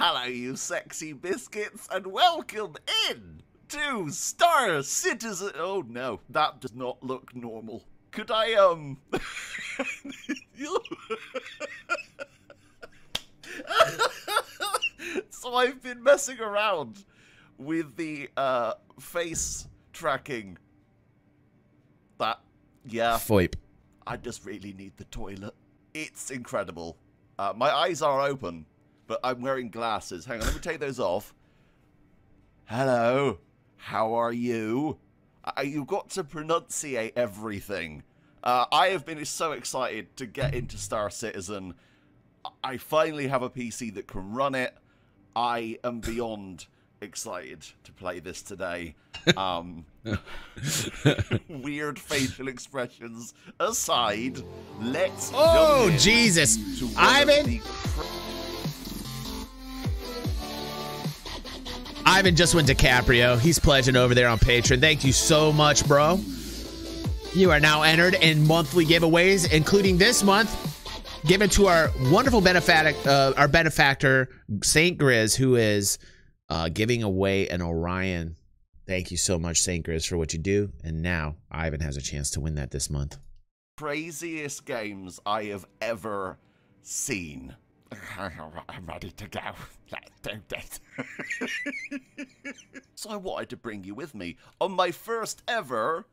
Hello, you sexy biscuits, and welcome in to Star Citizen. Oh no, that does not look normal. Could I, So I've been messing around with the, face tracking. Yeah. Foip. I just really need the toilet. It's incredible. My eyes are open, but I'm wearing glasses. Hang on, let me take those off. Hello. How are you? You've got to pronunciate everything. I have been so excited to get into Star Citizen. I finally have a PC that can run it. I am beyond excited to play this today. Weird facial expressions aside, let's Oh, Jesus. Ivan just went DiCaprio. He's pledging over there on Patreon. Thank you so much, bro. You are now entered in monthly giveaways, including this month, given to our wonderful benefactor, Saint Grizz, who is giving away an Orion. Thank you so much, Saint Grizz, for what you do. And now Ivan has a chance to win that this month. Craziest games I have ever seen. I'm ready to go. Let's do this. So I wanted to bring you with me on my first ever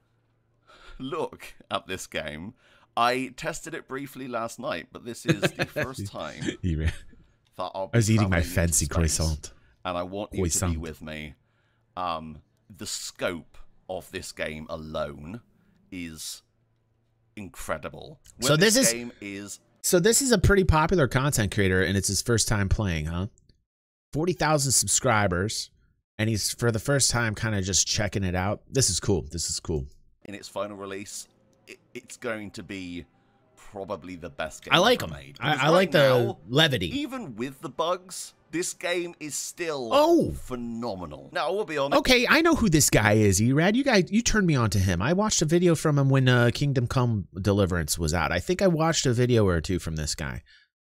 look at this game. I tested it briefly last night, but this is the first time that I was eating my fancy croissant. And I want you to be with me. The scope of this game alone is incredible. So this is a pretty popular content creator, and it's his first time playing, huh? 40,000 subscribers, and he's for the first time kind of just checking it out. This is cool. This is cool. In its final release, it's going to be probably the best game I like ever him. made. I like the levity. Even with the bugs, this game is still phenomenal. Now, we'll be honest. Okay, I know who this guy is, Erad. You turned me on to him. I watched a video from him when Kingdom Come Deliverance was out. I think I watched a video or two from this guy.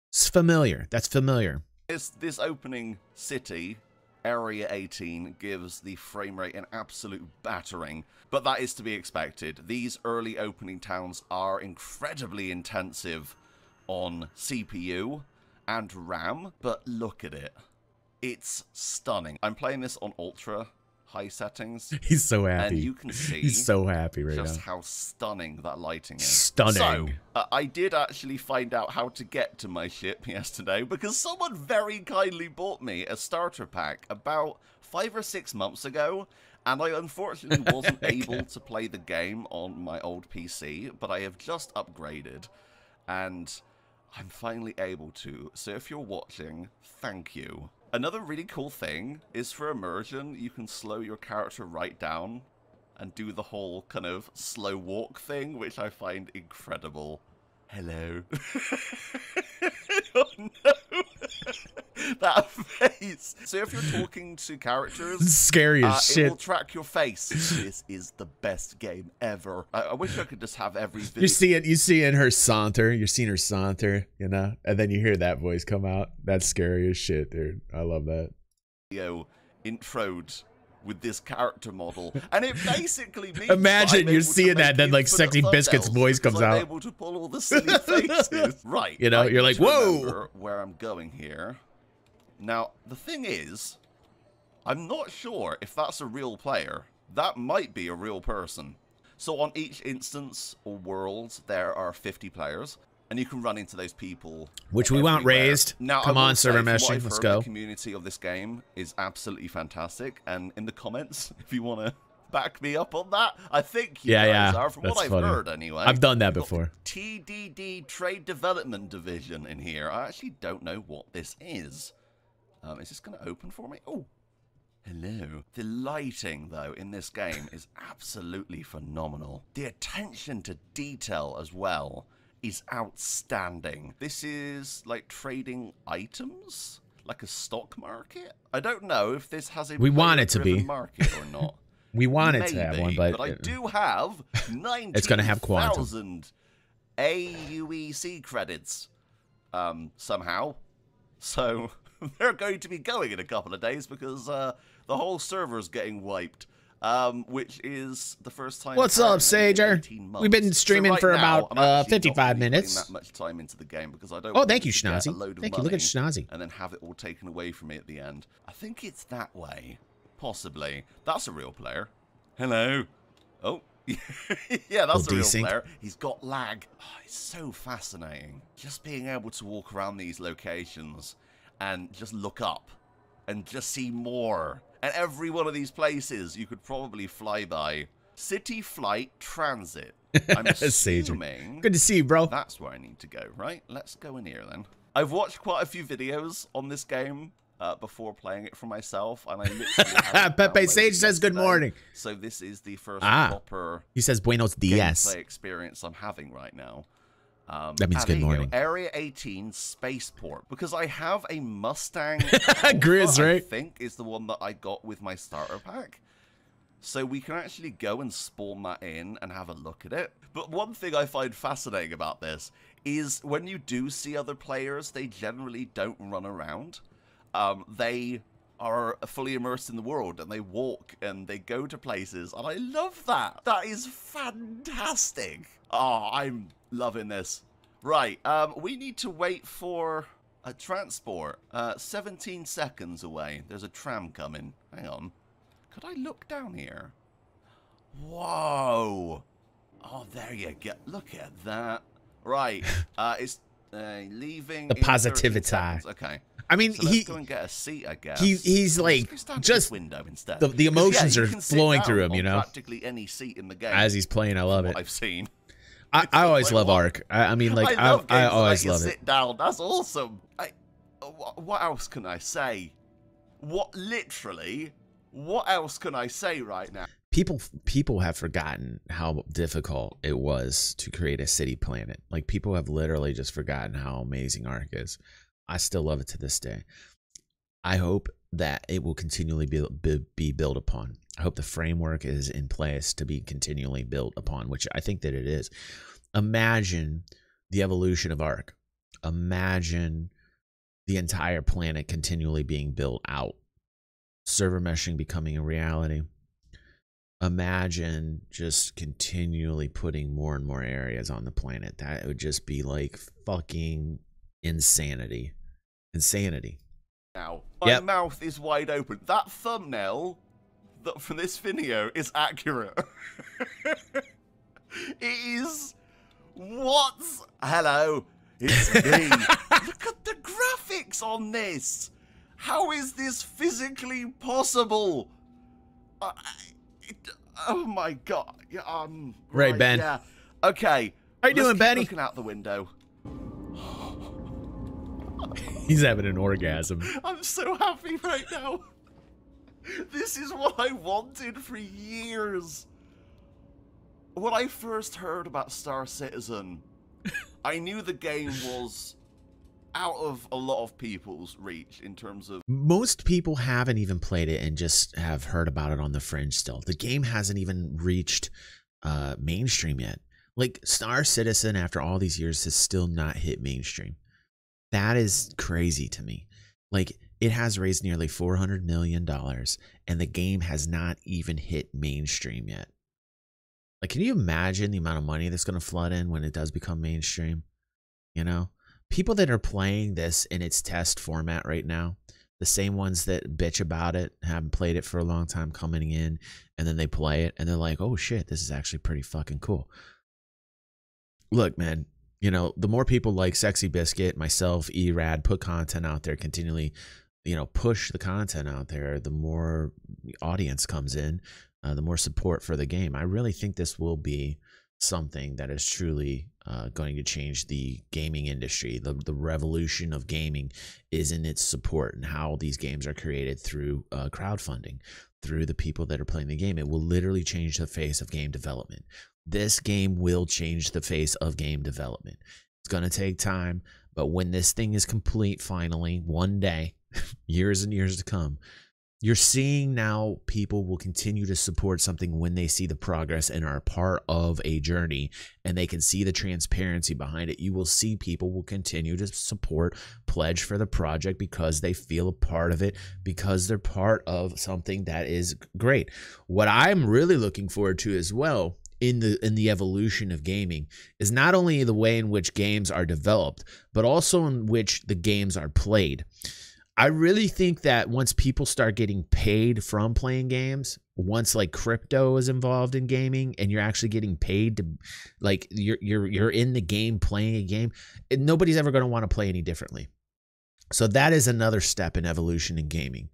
It's familiar. That's familiar. This opening city, Area 18, gives the frame rate an absolute battering, but that is to be expected. These early opening towns are incredibly intensive on CPU and RAM, but look at it. It's stunning. I'm playing this on ultra high settings. He's so happy. And you can see he's so happy right just now. How stunning that lighting is. Stunning. So, I did actually find out how to get to my ship yesterday because someone very kindly bought me a starter pack about 5 or 6 months ago. And I unfortunately wasn't able to play the game on my old PC, but I have just upgraded. And I'm finally able to. So if you're watching, thank you. Another really cool thing is for immersion, you can slow your character right down and do the whole kind of slow walk thing, which I find incredible. Hello. Oh no. That face. So if you're talking to characters, it's scary as shit. It will track your face. This is the best game ever. I wish I could just have every video. You see in her saunter. You're seeing her saunter, you know, and then you hear that voice come out. That's scary as shit, dude. I love that. Introed with this character model, and it basically means imagine you're seeing that, then like Sexy Biscuit's voice comes out. I'm able to pull all the silly faces. Right. You know, you're like, whoa. Where I'm going here. Now, the thing is, I'm not sure if that's a real player. That might be a real person. So on each instance or world, there are 50 players, and you can run into those people. Which we want raised. Now, come on, server meshing. Let's go. The community of this game is absolutely fantastic, and in the comments, if you want to back me up on that, I think you guys are, from what I've heard anyway. I've done that before. TDD Trade Development Division in here. I actually don't know what this is. Is this going to open for me? Oh, hello. The lighting, though, in this game is absolutely phenomenal. The attention to detail as well is outstanding. This is like trading items, like a stock market. I don't know if this has a market or not. We want it to have one, but I do have 90,000 AUEC credits somehow. So they're going to be going in a couple of days because the whole server's getting wiped. Which is the first time. What's up, Sager? We've been streaming right for now, about 55 minutes. That much time into the game because I don't. Oh, want thank you, to get Schnazzy. a load of Thank you. Look money at Schnazzy. And then have it all taken away from me at the end. I think it's that way, possibly. That's a real player. Hello. Oh, yeah, that's a real player. He's got lag. Oh, it's so fascinating. Just being able to walk around these locations and just look up and just see more. And every one of these places you could probably fly by. City Flight Transit. I'm assuming. Good to see you, bro. That's where I need to go, right? Let's go in here then. I've watched quite a few videos on this game before playing it for myself, and I literally Pepe Sage says good morning. So this is the first proper. He says buenos dias. Gameplay experience I'm having right now. That means good morning. Area 18 Spaceport, because I have a Mustang Grizz, right? I think is the one that I got with my starter pack. So we can actually go and spawn that in and have a look at it. But one thing I find fascinating about this is when you do see other players, they generally don't run around. They are fully immersed in the world and they walk and they go to places, and I love that. That is fantastic. Oh, I'm loving this. Right, we need to wait for a transport. 17 seconds away. There's a tram coming. Hang on. Could I look down here? Whoa. Oh, there you go. Look at that. Right, it's leaving. The positivity. Okay. I mean, so let's go and get a seat, I guess. He's like just window instead. The emotions are flowing through him, you know. Practically any seat in the game. As he's playing, I love it. I've seen. I always love Ark. I mean, like I always love it. Sit down. That's awesome. What else can I say? What else can I say right now? People have forgotten how difficult it was to create a city planet. Like, people have literally just forgotten how amazing Ark is. I still love it to this day. I hope that it will continually be built upon. I hope the framework is in place to be continually built upon, which I think that it is. Imagine the evolution of Ark. Imagine the entire planet continually being built out. Server meshing becoming a reality. Imagine just continually putting more and more areas on the planet. That would just be like fucking insanity. Now, my mouth is wide open. That thumbnail for this video is accurate. It is. Hello, it's me. Look at the graphics on this. How is this physically possible? Oh my god. Right, Ben. Yeah. Okay. How you doing, Benny? Looking out the window. He's having an orgasm. I'm so happy right now. This is what I wanted for years. When I first heard about Star Citizen, I knew the game was out of a lot of people's reach in terms of... Most people haven't even played it and just have heard about it on the fringe still. The game hasn't even reached mainstream yet. Like, Star Citizen, after all these years, has still not hit mainstream. That is crazy to me. Like, it has raised nearly $400 million, and the game has not even hit mainstream yet. Like, can you imagine the amount of money that's going to flood in when it does become mainstream? You know? People that are playing this in its test format right now, the same ones that bitch about it, haven't played it for a long time, coming in, and then they play it, and they're like, oh shit, this is actually pretty fucking cool. Look, man, you know, the more people like Sexy Biscuit, myself, Erad, put content out there, continually, you know, push the content out there, the more audience comes in, the more support for the game. I really think this will be something that is truly going to change the gaming industry. The revolution of gaming is in its support and how these games are created through crowdfunding, through the people that are playing the game. It will literally change the face of game development. This game will change the face of game development. It's going to take time, but when this thing is complete, finally, one day, years and years to come, You're seeing now people will continue to support something when they see the progress and are a part of a journey, and they can see the transparency behind it. You will see people will continue to support, pledge for the project because they feel a part of it, because they're part of something that is great. What I'm really looking forward to as well in the evolution of gaming is not only the way in which games are developed, but also in which the games are played. I really think that once people start getting paid from playing games, once like crypto is involved in gaming and you're actually getting paid to, like, you're in the game playing a game, nobody's ever going to want to play any differently. So that is another step in evolution in gaming.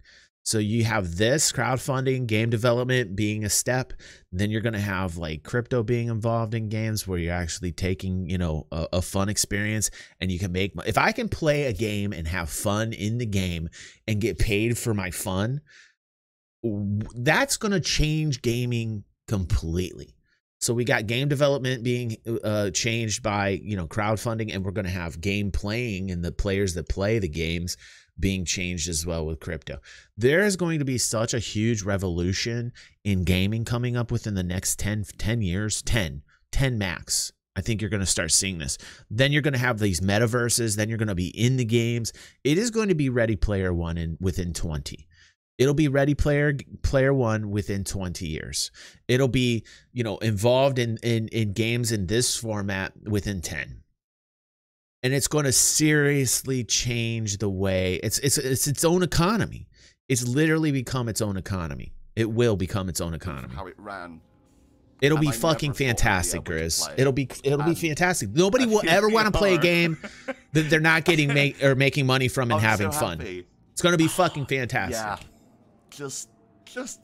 So you have this crowdfunding, game development being a step. Then you're going to have like crypto being involved in games where you're actually taking, you know, a fun experience, and you can make, if I can play a game and have fun in the game and get paid for my fun, that's going to change gaming completely. So we got game development being changed by, you know, crowdfunding, and we're going to have game playing and the players that play the games being changed as well with crypto. There is going to be such a huge revolution in gaming coming up within the next 10 years, 10 max. I think you're going to start seeing this. Then you're going to have these metaverses. Then you're going to be in the games. It is going to be Ready Player One within 20. It'll be Ready Player One within 20 years. It'll be, you know, involved in games in this format within 10. And it's going to seriously change the way it's its own economy. It's literally become its own economy. It will become its own economy. How it ran. It'll be fucking fantastic, Grizz. It'll be fantastic. Nobody will ever want to play a game that they're not getting making money from and having fun. It's going to be fucking fantastic. Yeah. Just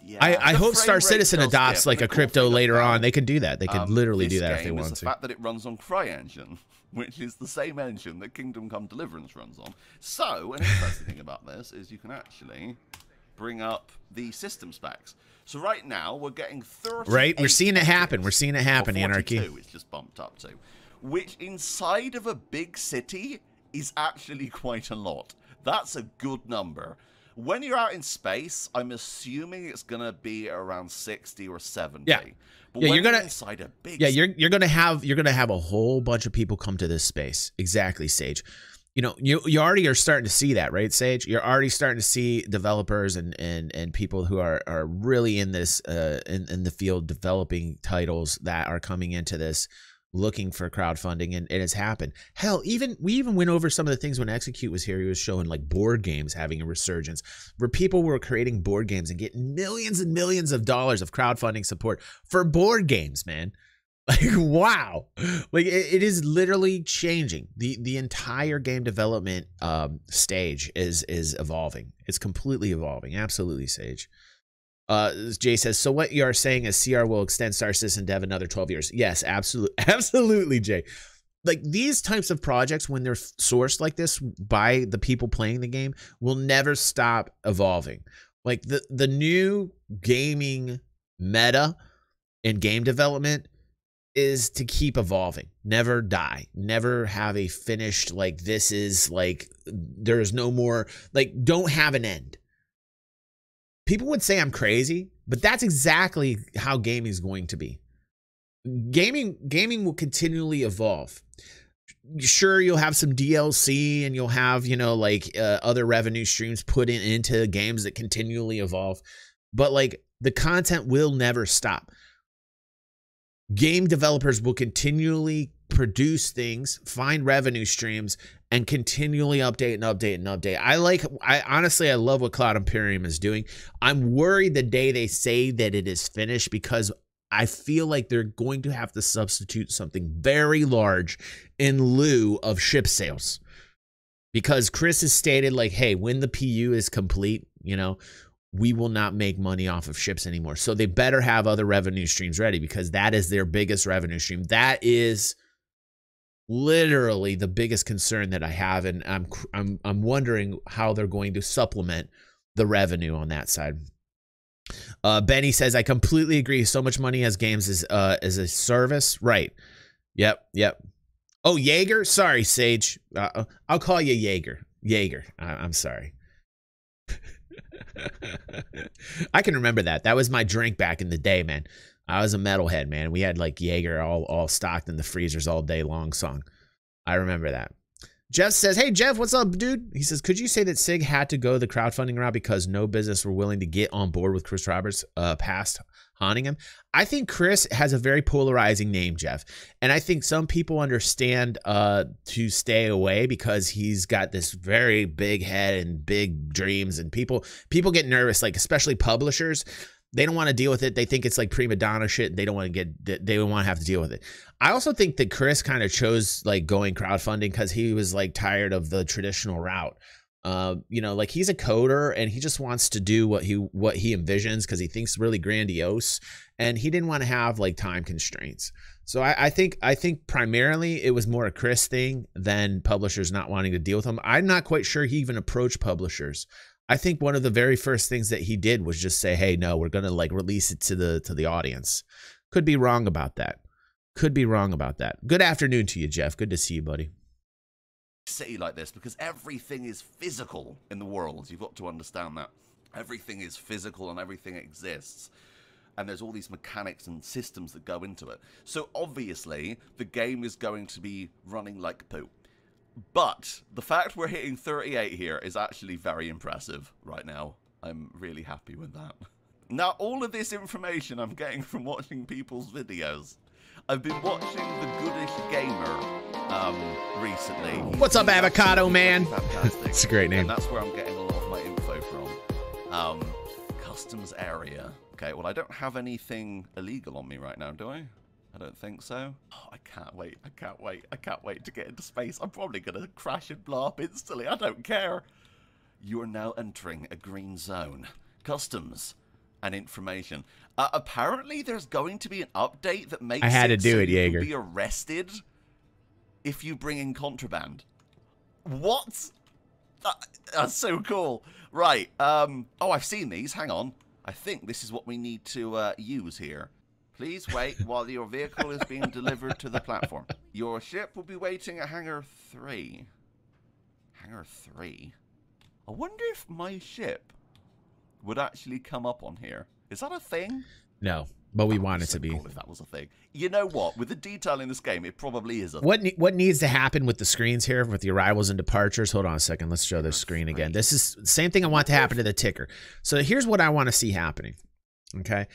yeah. I hope Star Citizen adopts like a crypto later on. They can do that. They could literally do that if they want to. The fact that it runs on CryEngine, which is the same engine that Kingdom Come Deliverance runs on. So, an interesting thing about this is you can actually bring up the system specs. So right now, we're getting 30. Right? We're seeing it happen. We're seeing it happen, Anarchy. It's just bumped up to. Which, inside of a big city, is actually quite a lot. That's a good number. When you're out in space, I'm assuming it's gonna be around 60 or 70. Yeah. But yeah, when you're gonna inside a big you're gonna have a whole bunch of people come to this space. Exactly, Sage. You know, you already are starting to see that, right, Sage? You're already starting to see developers and people who are really in this in the field developing titles that are coming into this, looking for crowdfunding, and it has happened. Hell, we even went over some of the things when Execute was here. He was showing like board games having a resurgence, where people were creating board games and getting millions and millions of dollars of crowdfunding support for board games, man. Like, wow. Like, it is literally changing. The entire game development stage is evolving. It's completely evolving. Absolutely, Sage. Jay says, so what you are saying is CR will extend Star Citizen dev another 12 years. Yes, absolutely, Jay. Like, these types of projects, when they're sourced like this by the people playing the game, will never stop evolving. Like, the new gaming meta in game development is to keep evolving, never die, never have a finished, like, this is like, there is no more, like, don't have an end. People would say I'm crazy, but that's exactly how gaming is going to be. Gaming will continually evolve. Sure, you'll have some DLC and you'll have, you know, like other revenue streams put into games that continually evolve, but like the content will never stop. Game developers will continually produce things, find revenue streams, and continually update and update and update. I honestly love what Cloud Imperium is doing. I'm worried the day they say that it is finished, because I feel like they're going to have to substitute something very large in lieu of ship sales. Because Chris has stated, like, hey, when the PU is complete, you know, we will not make money off of ships anymore. So they better have other revenue streams ready, because that is their biggest revenue stream. That is literally the biggest concern that I have, and I'm wondering how they're going to supplement the revenue on that side. Benny says, I completely agree. So much money as games is a service, right? Yep. Oh, Jaeger. Sorry, Sage. I'll call you Jaeger. I'm sorry. I can remember that. That was my drink back in the day, man. I was a metalhead, man. We had like Jaeger all stocked in the freezers all day long song. I remember that. Jeff says, hey, Jeff, what's up, dude? He says, could you say that SIG had to go the crowdfunding route because no business were willing to get on board with Chris Roberts past haunting him? I think Chris has a very polarizing name, Jeff. And I think some people understand to stay away because he's got this very big head and big dreams. And people get nervous, like especially publishers. They don't want to deal with it. They think it's like prima donna shit. They don't want to have to deal with it. I also think that Chris kind of chose like going crowdfunding because he was like tired of the traditional route. You know, like he's a coder and he just wants to do what he envisions because he thinks really grandiose, and he didn't want to have like time constraints. So I think primarily it was more a Chris thing than publishers not wanting to deal with him. I'm not quite sure he even approached publishers. I think one of the very first things that he did was just say, hey, no, we're going to like release it to the audience. Could be wrong about that. Could be wrong about that. Good afternoon to you, Jeff. Good to see you, buddy. City like this because everything is physical in the world. You've got to understand that. Everything is physical and everything exists. And there's all these mechanics and systems that go into it. So obviously, the game is going to be running like poo. But the fact we're hitting 38 here is actually very impressive right now. I'm really happy with that. Now, all of this information I'm getting from watching people's videos. I've been watching The Goodish Gamer recently. What's up, Avocado Man? Fantastic. It's a great name. And that's where I'm getting a lot of my info from. Customs area. Okay, well, I don't have anything illegal on me right now, do I? I don't think so. Oh, I can't wait. I can't wait. I can't wait to get into space. I'm probably going to crash and blow up instantly. I don't care. You are now entering a green zone. Customs and information. Apparently, there's going to be an update that makes I had to do so it, you Jaeger. can be arrested if you bring in contraband. What? That's so cool. Right. Oh, I've seen these. Hang on. I think this is what we need to use here. Please wait while your vehicle is being delivered to the platform. Your ship will be waiting at Hangar 3. Hangar 3? I wonder if my ship would actually come up on here. Is that a thing? No, but we want it to be. Cool if that was a thing. You know what? With the detail in this game, it probably is a thing. What needs to happen with the screens here, with the arrivals and departures? Hold on a second. Let's show this screen again. This is the same thing I want to happen to the ticker. So here's what I want to see happening. Okay.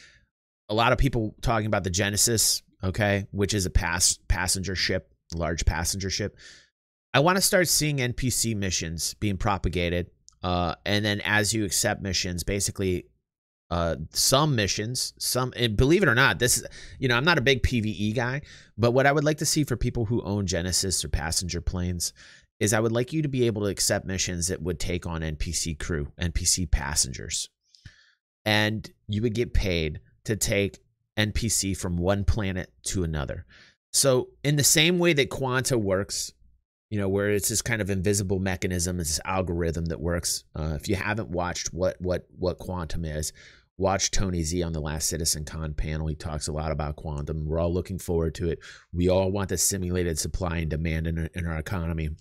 A lot of people talking about the Genesis, okay, which is a passenger ship, large passenger ship. I want to start seeing NPC missions being propagated, and then as you accept missions, basically, some missions, and believe it or not, this is, you know, I'm not a big PvE guy, but what I would like to see for people who own Genesis or passenger planes is I would like you to be able to accept missions that would take on NPC crew, NPC passengers, and you would get paid to take NPC from one planet to another. So in the same way that Quanta works, you know, where it's this kind of invisible mechanism, it's this algorithm that works. If you haven't watched what Quantum is, watch Tony Z on the Last Citizen Con panel. He talks a lot about Quantum. We're all looking forward to it. We all want the simulated supply and demand in our economy.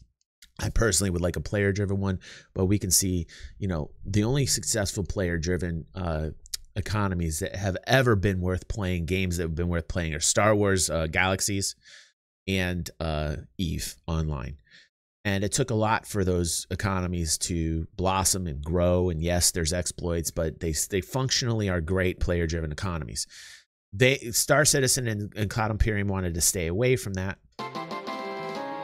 I personally would like a player-driven one, but we can see, you know, the only successful player-driven economies that have ever been worth playing, games that have been worth playing, are Star Wars Galaxies and EVE Online. And it took a lot for those economies to blossom and grow. And yes, there's exploits, but they functionally are great player-driven economies. Star Citizen and Cloud Imperium wanted to stay away from that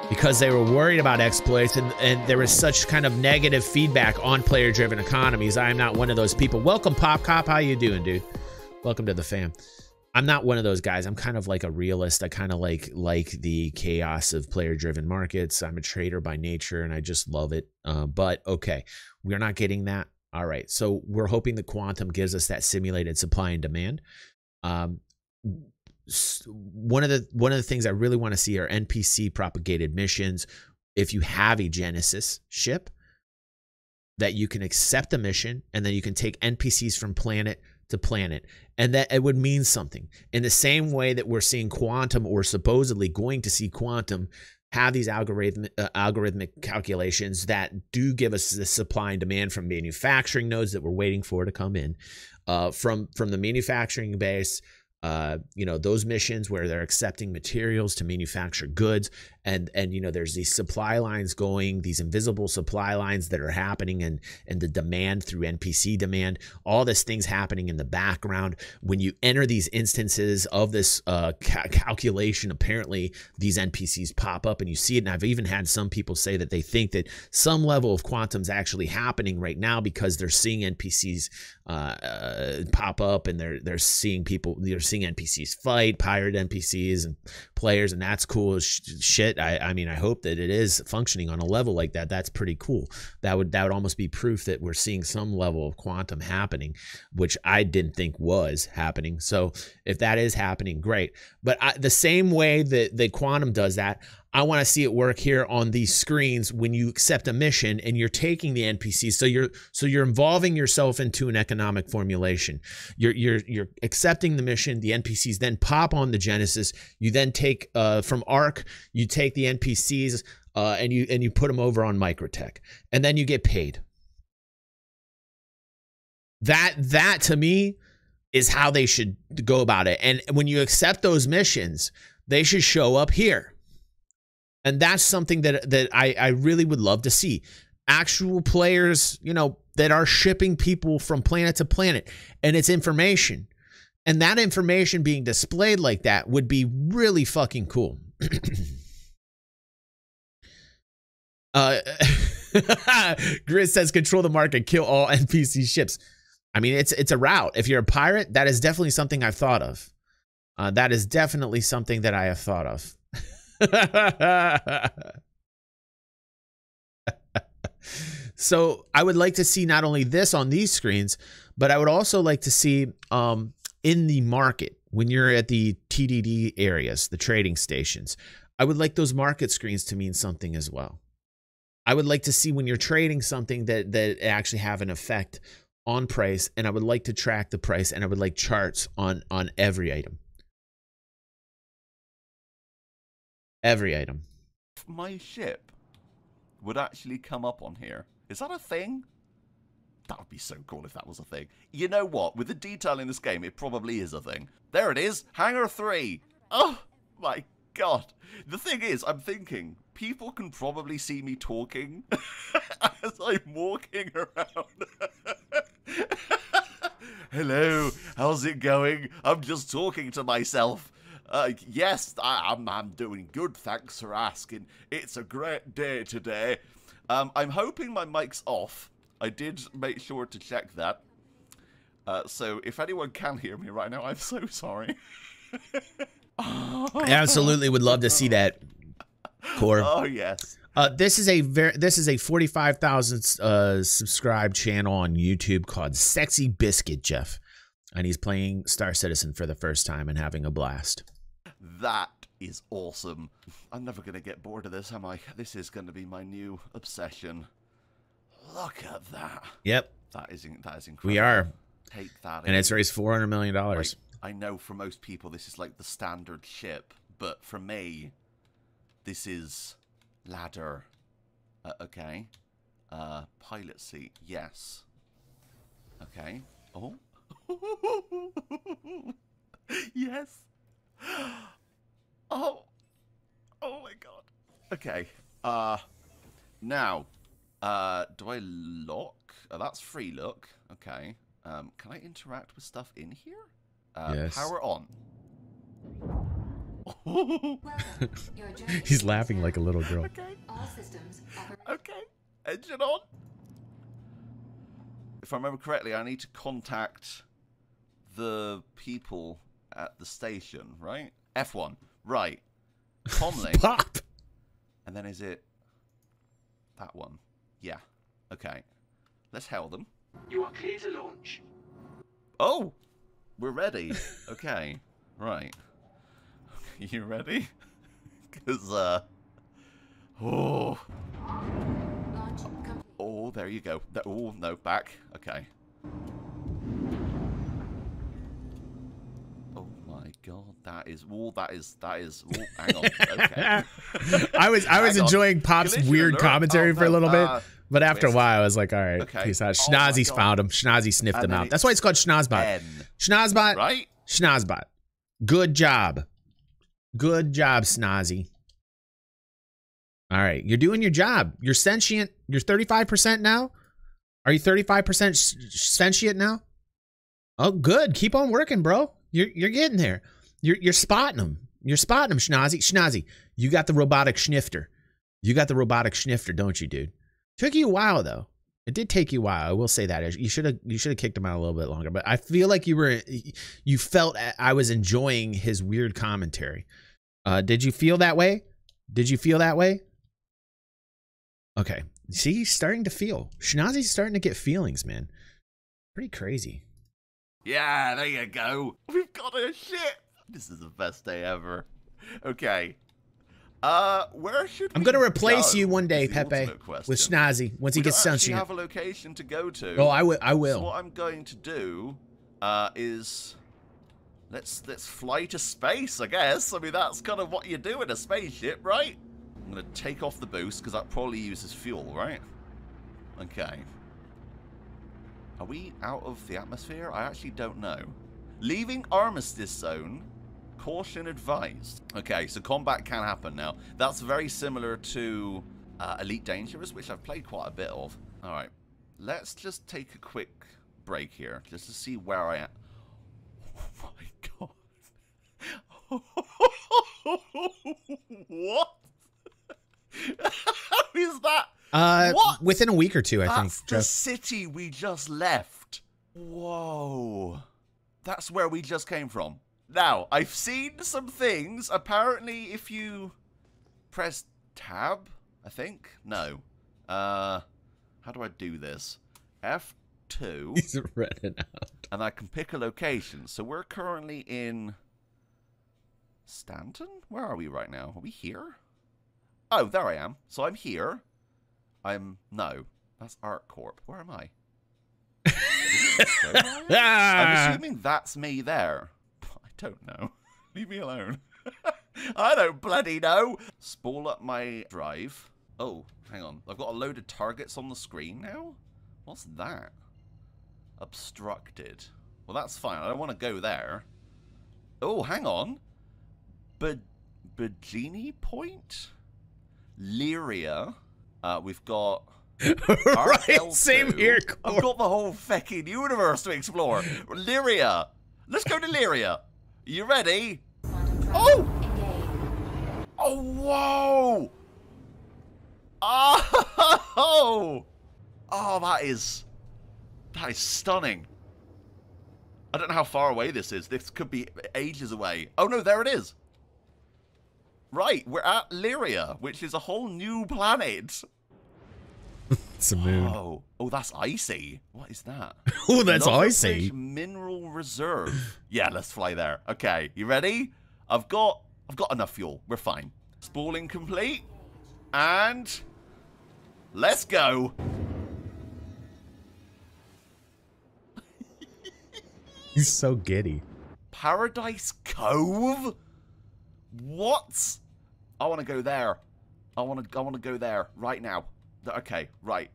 because they were worried about exploits, and there was such kind of negative feedback on player-driven economies. I am not one of those people. Welcome, Pop Cop. How you doing, dude? Welcome to the fam. I'm not one of those guys. I'm kind of like a realist. I kind of like the chaos of player-driven markets. I'm a trader by nature, and I just love it. But okay, we're not getting that. All right, so we're hoping that Quantum gives us that simulated supply and demand. One of the things I really want to see are NPC propagated missions. If you have a Genesis ship, that you can accept a mission and then you can take NPCs from planet to planet, and that it would mean something. In the same way that we're seeing Quantum, or supposedly going to see Quantum, have these algorithmic calculations that do give us the supply and demand from manufacturing nodes that we're waiting for to come in, from the manufacturing base. You know, those missions where they're accepting materials to manufacture goods, and you know, there's these supply lines going, these invisible supply lines that are happening, and the demand through NPC demand, all this things happening in the background. When you enter these instances of this calculation, apparently these NPCs pop up and you see it. And I've even had some people say that they think that some level of quantum's actually happening right now because they're seeing NPCs pop up, and they're seeing seeing NPCs fight, pirate NPCs and players, and that's cool as shit. I mean, I hope that it is functioning on a level like that. That's pretty cool. That would almost be proof that we're seeing some level of quantum happening, which I didn't think was happening. So if that is happening, great. But the same way that the quantum does that, I want to see it work here on these screens when you accept a mission and you're taking the NPCs. So you're involving yourself into an economic formulation. You're accepting the mission. The NPCs then pop on the Genesis. You then take from Arc, you take the NPCs and you put them over on Microtech, and then you get paid. That to me is how they should go about it. And when you accept those missions, they should show up here. And that's something that I really would love to see. Actual players, you know, that are shipping people from planet to planet, and it's information. And that information being displayed like that would be really fucking cool. Grizz says, control the market, kill all NPC ships. I mean, it's a route. If you're a pirate, that is definitely something I've thought of. That is definitely something that I have thought of. So I would like to see not only this on these screens, but I would also like to see in the market, when you're at the TDD areas, the trading stations, I would like those market screens to mean something as well. I would like to see when you're trading something that actually have an effect on price, and I would like to track the price, and I would like charts on every item. Every item. My ship would actually come up on here. Is that a thing? That would be so cool if that was a thing. You know what? With the detail in this game, it probably is a thing. There it is. Hangar 3. Oh, my God. The thing is, I'm thinking, people can probably see me talking as I'm walking around. Hello, how's it going? I'm just talking to myself. Yes, I'm doing good, thanks for asking. It's a great day today. I'm hoping my mic's off. I did make sure to check that. So if anyone can hear me right now, I'm so sorry. I absolutely would love to see that, Core. Oh, yes. This is a 45,000 subscribed channel on YouTube called Sexy Biscuit, Jeff. And he's playing Star Citizen for the first time and having a blast. That is awesome. I'm never going to get bored of this, am I? This is going to be my new obsession. Look at that. Yep. That is incredible. We are. Take that. And it's raised $400 million. Like, I know for most people this is like the standard ship, but for me, this is ladder. Okay. Pilot seat. Yes. Okay. Oh. Yes. Oh. Oh my God. Okay. Now, do I lock? Oh, that's free look. Okay. Can I interact with stuff in here? Yes. Power on. He's laughing like a little girl. Okay. Okay. Engine on. If I remember correctly, I need to contact the people at the station, right? F1. Right. Comlink. Pop. And then is it that one? Yeah. Okay. Let's hail them. You are clear to launch. Oh! We're ready. Okay. Right. You ready? Because, oh. Oh, there you go. Oh, no, back. Okay. Oh my god, that is. Oh, hang on. Okay. I was enjoying Pop's Collision weird alert. commentary for a little bit, but after a twist. while, I was like, all right, Okay. peace out. Oh my Schnozzy's God. found him. Schnozzy sniffed And him then out. That's why it's called Schnozzbot. N, Schnozzbot. right? Schnozzbot. Good job. Good job, Snozzy. All right, you're doing your job. You're sentient. You're 35% now. Are you 35% sentient now? Oh, good. Keep on working, bro. You're getting there. You're spotting them. You're spotting them, Schnozzy. Schnozzy, you got the robotic schnifter. You got the robotic schnifter, don't you, dude? Took you a while though. It did take you a while. I will say that. You should have kicked him out a little bit longer. But I feel like you felt I was enjoying his weird commentary. Did you feel that way? Did you feel that way? Okay. See, he's starting to feel. Schnozzy's starting to get feelings, man. Pretty crazy. Yeah, there you go. We've got a ship. This is the best day ever. Okay. Where should I'm we gonna replace go? you one day, Is the Pepe, ultimate question. with Schnozzy once he We gets don't actually sentient. have a location to go to. Oh, I will. So what I'm going to do is let's fly to space, I guess. I mean, that's kind of what you do in a spaceship, right? I'm gonna take off the boost because that probably uses fuel, right? Okay. Are we out of the atmosphere? I actually don't know. Leaving Armistice Zone. Caution advised. Okay, so combat can happen now. That's very similar to Elite Dangerous, which I've played quite a bit of. Alright, let's just take a quick break here, just to see where I am. Oh my god. What? How is that? What? Within a week or two, I think. That's the city we just left. Whoa. That's where we just came from. Now, I've seen some things. Apparently, if you press tab, I think. No. How do I do this? F2. He's running out. And I can pick a location. So we're currently in Stanton? Where are we right now? Are we here? Oh, there I am. So I'm here. No. That's Art Corp. Where am I? I'm assuming that's me there. I don't know. Leave me alone. I don't bloody know. Spool up my drive. Oh, hang on. I've got a load of targets on the screen now? What's that? Obstructed. Well, that's fine. I don't want to go there. Oh, hang on. Bajini Point? Lyria. We've got... Right, same here. I've got the whole fucking universe to explore. Lyria. Let's go to Lyria. You ready? Oh! Oh, whoa! Oh! Oh, that is stunning. I don't know how far away this is. This could be ages away. Oh, no, there it is. Right, we're at Lyria, which is a whole new planet. It's a moon. Oh, that's icy. What is that? Oh, that's Loggerfish icy. Mineral reserve. Yeah, let's fly there. Okay, you ready? I've got enough fuel. We're fine. Spooling complete. And let's go. He's so giddy. Paradise Cove? What? I want to go there. I want to go there right now. Okay, right.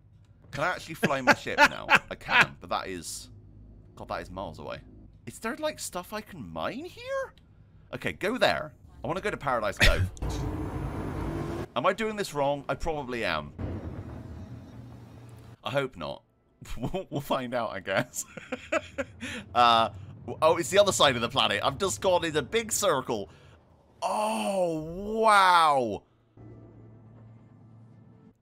Can I actually fly my ship now? I can, but that is... God, that is miles away. Is there, like, stuff I can mine here? Okay, go there. I want to go to Paradise Cove. Am I doing this wrong? I probably am. I hope not. We'll find out, I guess. Oh, it's the other side of the planet. I've just gone in a big circle. Oh, wow.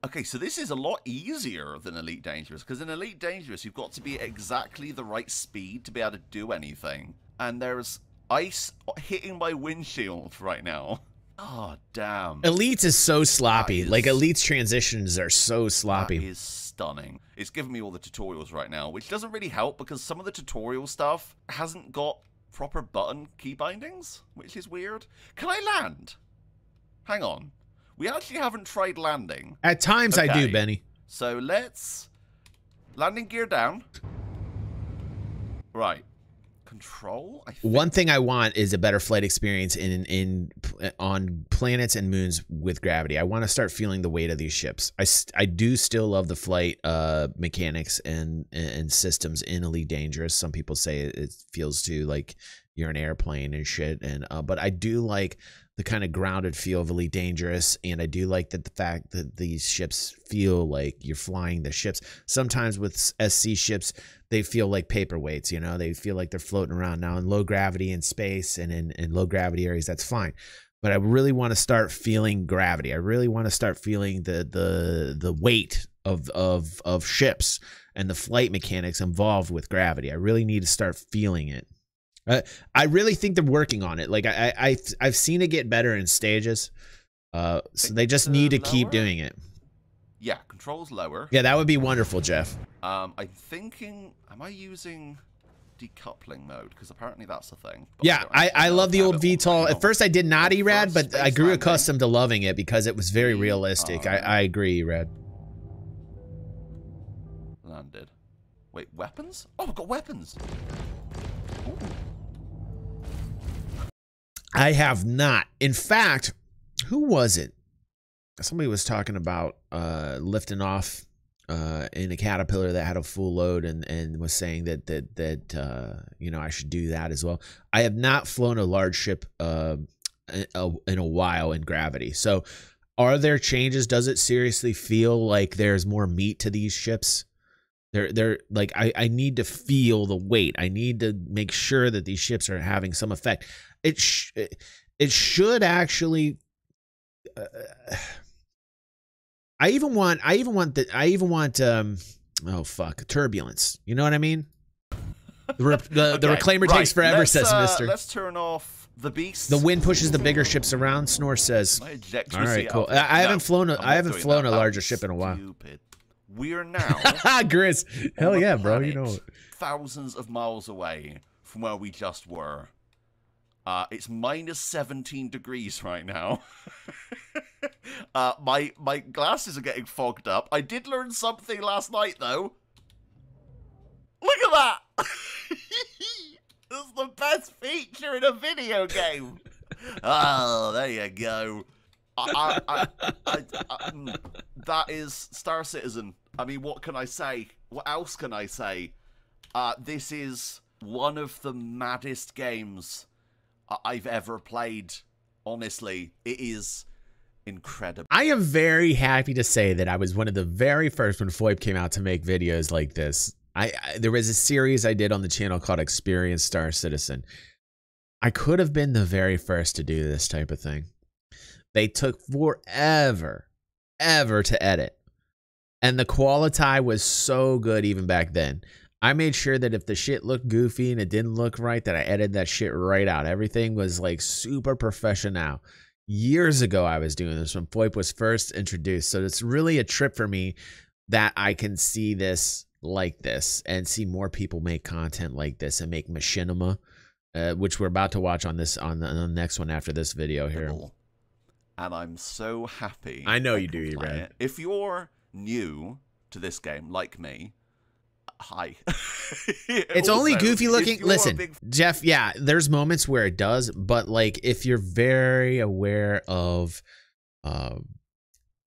Okay, so this is a lot easier than Elite Dangerous, because in Elite Dangerous, you've got to be exactly the right speed to be able to do anything. And there's ice hitting my windshield right now. Oh, damn. Elite is so sloppy. Like, Elite's transitions are so sloppy. That is stunning. It's giving me all the tutorials right now, which doesn't really help, because some of the tutorial stuff hasn't got proper button key bindings, which is weird. Can I land? Hang on. We actually haven't tried landing. At times I do, Benny. So let's... Landing gear down. Right. Control? I think. One thing I want is a better flight experience on planets and moons with gravity. I want to start feeling the weight of these ships. I do still love the flight mechanics and systems in Elite Dangerous. Some people say it feels too like you're an airplane and shit, and but I do like the kind of grounded feel of Elite Dangerous, and I do like that the fact that these ships feel like you're flying the ships. Sometimes with SC ships, they feel like paperweights, you know, they feel like they're floating around. Now in low gravity in space and in low gravity areas, that's fine. But I really want to start feeling gravity. I really want to start feeling the weight of ships and the flight mechanics involved with gravity. I really need to start feeling it. I really think they're working on it. Like I've seen it get better in stages. So they just need to keep doing it. Yeah, controls lower. Yeah, that would be wonderful, Jeff. I'm thinking, am I using decoupling mode? Because apparently that's a thing. Yeah, I love the old VTOL. At first I did not ERAD, but I grew accustomed to loving it because it was very realistic. I agree, ERAD. Landed. Wait, weapons? Oh, I've got weapons. Ooh. I have not. In fact, who was it? Somebody was talking about lifting off in a Caterpillar that had a full load, and was saying that you know, I should do that as well. I have not flown a large ship in a while in gravity. So, are there changes? Does it seriously feel like there's more meat to these ships? They're like I need to feel the weight. I need to make sure that these ships are having some effect. It should actually. I even want oh fuck, turbulence. You know what I mean? The reclaimer takes forever, says Mister. Let's turn off the beast. The wind pushes the bigger ships around. Snore says. All right, cool. I haven't flown a larger ship in a while. Stupid. We're now Grizz. Hell yeah, bro. You know it. Thousands of miles away from where we just were. It's minus 17 degrees right now. My glasses are getting fogged up. I did learn something last night, though. Look at that! That's the best feature in a video game. Oh, there you go. That is Star Citizen. I mean, what can I say? What else can I say? This is one of the maddest games I've ever played. Honestly, it is incredible. I am very happy to say that I was one of the very first when FOIP came out to make videos like this. There was a series I did on the channel called Experience Star Citizen. I could have been the very first to do this type of thing. They took forever to edit. And the quality was so good even back then. I made sure that if the shit looked goofy and it didn't look right, that I edited that shit right out. Everything was like super professional. Years ago, I was doing this when FOIP was first introduced. So it's really a trip for me that I can see this like this and see more people make content like this and make machinima, which we're about to watch on the next one after this video here. And I'm so happy. I know you do, E-Red. If you're new to this game, like me, hi. It's also, only goofy looking. Listen, Jeff, yeah, there's moments where it does, but like if you're very aware of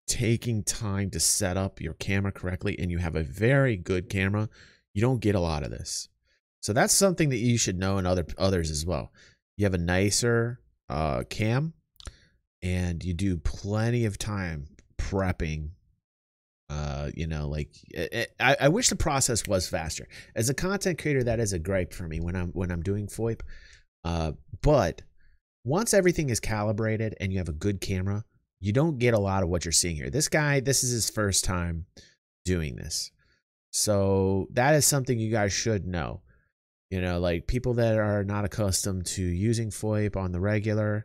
taking time to set up your camera correctly and you have a very good camera, you don't get a lot of this. So that's something that you should know, and others as well. You have a nicer cam, and you do plenty of time prepping. You know, like I wish the process was faster. As a content creator, that is a gripe for me when I'm doing FOIP. But once everything is calibrated and you have a good camera, you don't get a lot of what you're seeing here. This guy, this is his first time doing this, so that is something you guys should know. You know, like people that are not accustomed to using FOIP on the regular.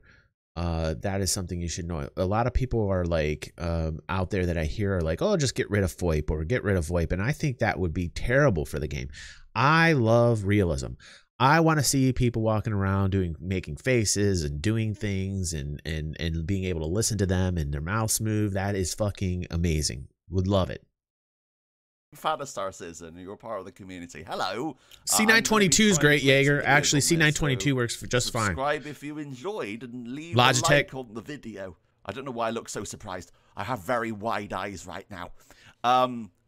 That is something you should know. A lot of people are like out there that I hear are like, oh, just get rid of FOIP or get rid of VoIP. And I think that would be terrible for the game. I love realism. I want to see people walking around making faces and doing things and being able to listen to them and their mouths move. That is fucking amazing. Would love it. fan of Star Citizen, you're part of the community. Hello. C922 is great, Jaeger. Actually, C922 works for just fine. Subscribe if you enjoyed and leave Logitech. a like on the video. I don't know why I look so surprised. I have very wide eyes right now.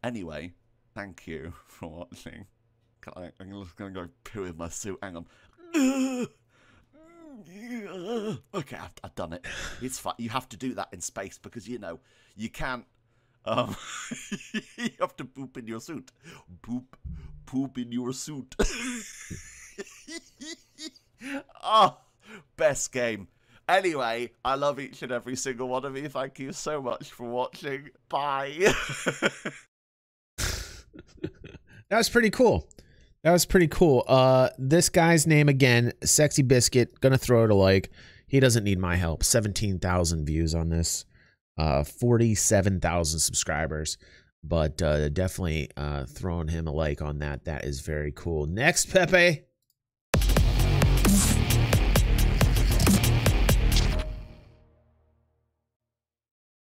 Anyway, thank you for watching. I'm just going to go poo in my suit. Hang on. Okay, I've done it. It's fine. You have to do that in space because, you know, you can't. You have to poop in your suit. Poop in your suit. Oh, best game. Anyway, I love each and every single one of you. Thank you so much for watching. Bye. That was pretty cool. This guy's name again, Sexy Biscuit. Gonna throw it a like. He doesn't need my help. 17,000 views on this. 47,000 subscribers. But definitely throwing him a like on that. That is very cool. Next, Pepe.